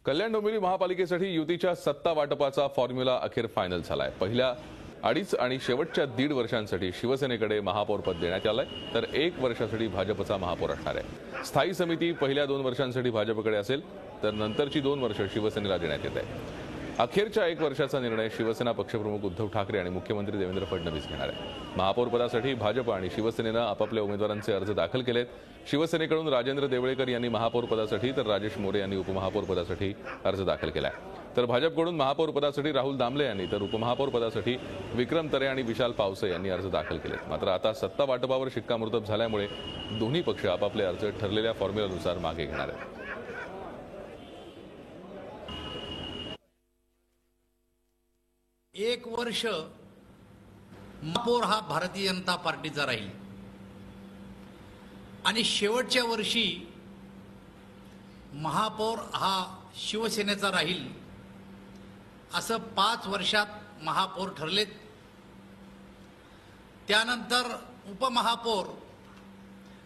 कल्याण डोंबिवली महापालिकेसाठी युतीच्या सत्ता वाटपाचा फॉर्म्युला अखेर फायनल झालाय। पहिल्या 2.5 आणि शेवटच्या 1.5 वर्षांसाठी शिवसेनेकडे महापौर पद देण्यात आलंय, तर 1 वर्षासाठी भाजपचा महापौर असणार आहे। स्थायी समिती पहिल्या 2 वर्षांसाठी भाजपकडे असेल, तर नंतरची 2 वर्ष शिवसेनेला देण्यात येत आहे। अखेरच्या 1 वर्षाचा निर्णय शिवसेना पक्षप्रमुख उद्धव ठाकरे आणि मुख्यमंत्री देवेंद्र फडणवीस घेणार आहेत। महापौर पदासाठी भाजप आणि शिवसेनेनं आपापल्या उमेदवारांचे अर्ज दाखल केलेत। शिवसेनेकडून राजेंद्र देवळेकर यांनी महापौर पदासाठी, तर राजेश मोरे यांनी उपमहापौर पदासाठी अर्ज दाखल केलाय। तर भाजपकडून महापौर पदासाठी राहुल दामले यांनी, तर उपमहापौर पदासाठी विक्रम तरे आणि विशाल पावसे यांनी अर्ज दाखल केलेत। मात्र आता सत्ता वाटपावर शिक्कामोर्तब झाल्यामुळे दोन्ही पक्ष आपापले अर्ज ठरलेल्या फॉर्म्युलानुसार मागे घेणार आहेत। 1 वर्ष महापौर हा भारतीय जनता पार्टीचा राहील आणि शेवटच्या वर्षी महापौर हा शिवसेनेचा राहील, असं 5 वर्षात महापौर ठरलेत। त्यानंतर उपमहापौर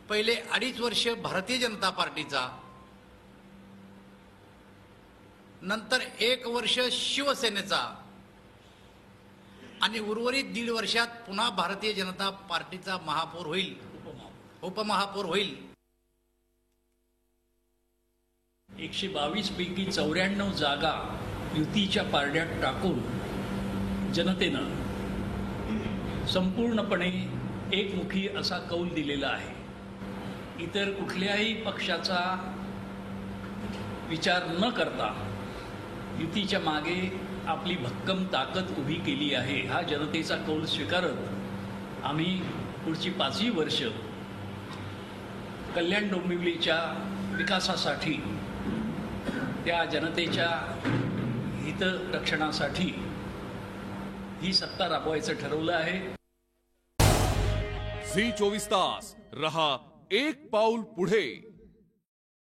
पहिले 2.5 वर्ष भारतीय जनता पार्टीचा, नंतर 1 वर्ष शिवसेनेचा आणि उर्वरित 1.5 वर्षात पुन्हा भारतीय जनता पार्टीचा महापौर होईल, उपमहापौर होईल। 122 पैकी 94 जागा युतीच्या पारड्यात टाकून जनतेनं संपूर्णपणे एकमुखी असा कौल दिलेला आहे। इतर कुठल्याही पक्षाचा विचार न करता युतीच्या मागे आपली भक्कम ताकद उभी केली आहे। हा जनतेचा कौल स्वीकारत आम्ही पुढची 5 वर्ष कल्याण डोंबिवलीच्या विकासासाठी, त्या जनतेच्या हितरक्षणासाठी ही सत्ता राबवायचं ठरवलं आहे। झी 24 तास रहा एक पाऊल पुढे।